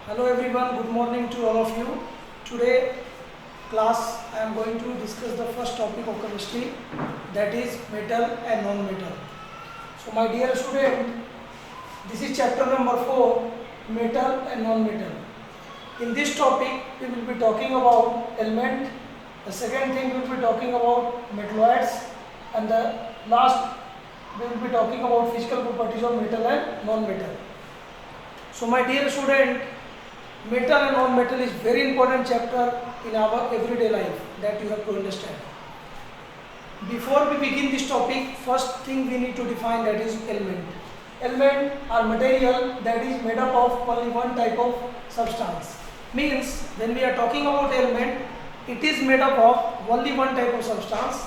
Hello everyone, good morning to all of you. Today class I am going to discuss the first topic of chemistry, that is metal and non-metal. So my dear student, this is chapter number 4, metal and non-metal. In this topic we will be talking about element, the second thing we will be talking about metalloids, and the last we will be talking about physical properties of metal and non-metal. So my dear student, metal and non-metal is very important chapter in our everyday life that you have to understand. Before we begin this topic, first thing we need to define, that is element. Element are material that is made up of only one type of substance. Means when we are talking about element, it is made up of only one type of substance.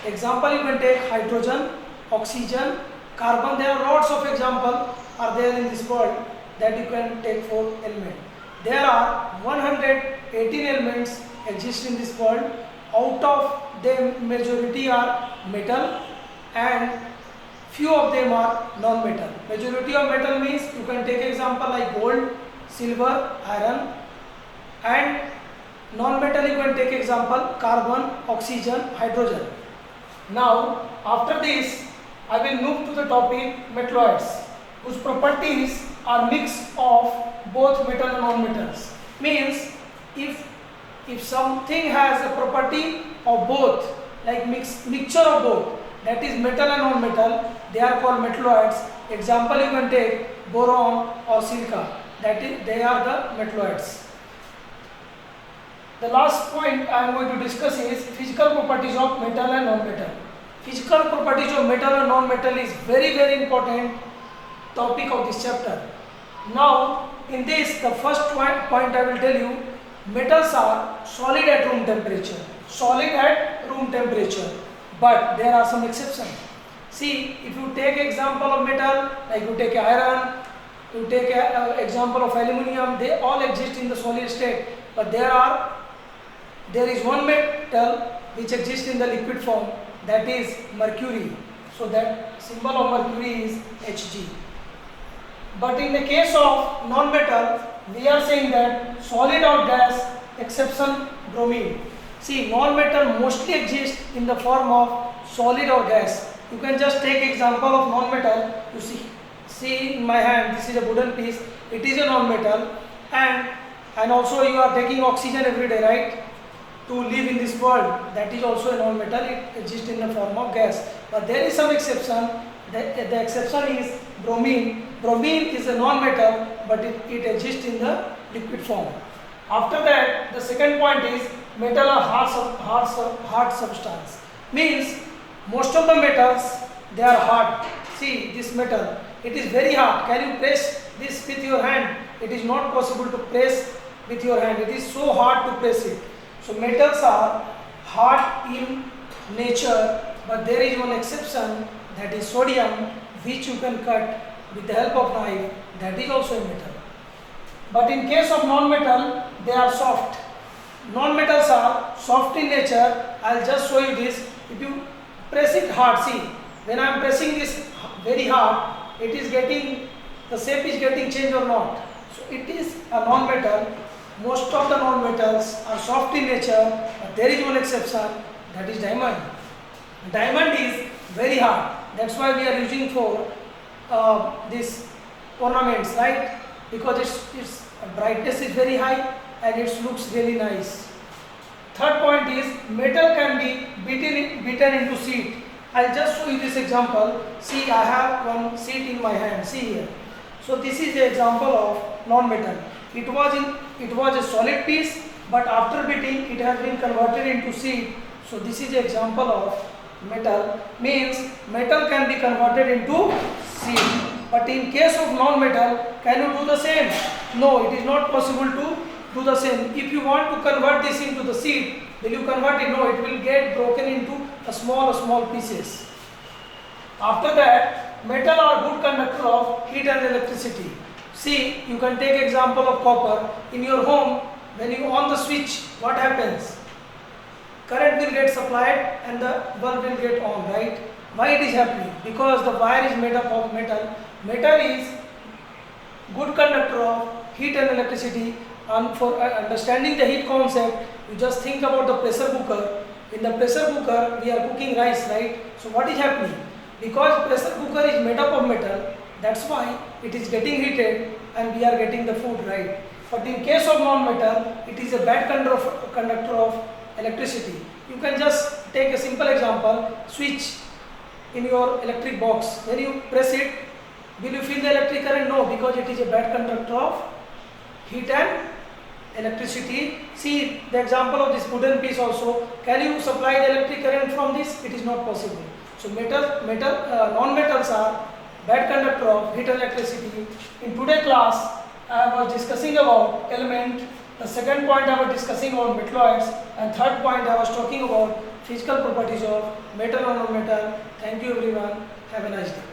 Example, you can take hydrogen, oxygen, carbon. There are lots of examples are there in this world that you can take for element. There are 118 elements exist in this world. Out of them, majority are metal and few of them are non-metal. Majority of metal means you can take example like gold, silver, iron, and non-metal you can take example carbon, oxygen, hydrogen. Now after this I will move to the topic metalloids, whose properties are mix of both metal and non-metals. Means if something has a property of both, like mixture of both, that is metal and non-metal, they are called metalloids. Example you can take boron or silica, that is they are the metalloids. The last point I am going to discuss is physical properties of metal and non-metal. Physical properties of metal and non-metal is very important topic of this chapter. Now in this, the first point I will tell you, metals are solid at room temperature. Solid at room temperature, but there are some exceptions. See, if you take example of metal, like you take iron, you take example of aluminium, they all exist in the solid state, but there is one metal which exists in the liquid form, that is mercury. So that symbol of mercury is Hg. But in the case of non-metal, we are saying that solid or gas, exception bromine. See, non-metal mostly exists in the form of solid or gas. You can just take example of non-metal. You see in my hand, this is a wooden piece. It is a non-metal, and also you are taking oxygen every day, right? To live in this world, that is also a non-metal. It exists in the form of gas. But there is some exception. The exception is bromine. Bromine is a non-metal, but it exists in the liquid form. After that, the second point is metal are hard substance. Means most of the metals, they are hard. See this metal, it is very hard. Can you press this with your hand? It is not possible to press with your hand. It is so hard to press it. So metals are hard in nature, but there is one exception, that is sodium, which you can cut with the help of knife. That is also a metal. But in case of non-metal, they are soft. Non-metals are soft in nature. I will just show you this. If you press it hard, see, when I am pressing this very hard, it is getting, the shape is getting changed or not. So it is a non-metal. Most of the non-metals are soft in nature, but there is one exception, that is diamond. Diamond is very hard. That's why we are using for these ornaments, right? Because its brightness is very high and it looks really nice. Third point is metal can be beaten into sheet. I'll just show you this example. See, I have one sheet in my hand. See here. So this is the example of non-metal. It was a solid piece, but after beating, it has been converted into sheet. So this is the example of metal. Means metal can be converted into sheet. But in case of non-metal, can you do the same? No, it is not possible to do the same. If you want to convert this into the sheet, will you convert it? No, it will get broken into a small pieces. After that, metal are good conductor of heat and electricity. See, you can take example of copper. In your home, when you on the switch, what happens? Current will get supplied and the bulb will get on, right? Why it is happening? Because the wire is made up of metal. Metal is good conductor of heat and electricity. And for understanding the heat concept, you just think about the pressure cooker. In the pressure cooker, we are cooking rice, right? So what is happening? Because pressure cooker is made up of metal, that's why it is getting heated and we are getting the food, right? But in case of non-metal, it is a bad conductor of electricity. You can just take a simple example, switch in your electric box. When you press it, will you feel the electric current? No, because it is a bad conductor of heat and electricity. See the example of this wooden piece also. Can you supply the electric current from this? It is not possible. So non-metals are bad conductor of heat and electricity. In today's class, I was discussing about element. The second point I was discussing about metalloids, and third point I was talking about physical properties of metal or non-metal. Thank you everyone. Have a nice day.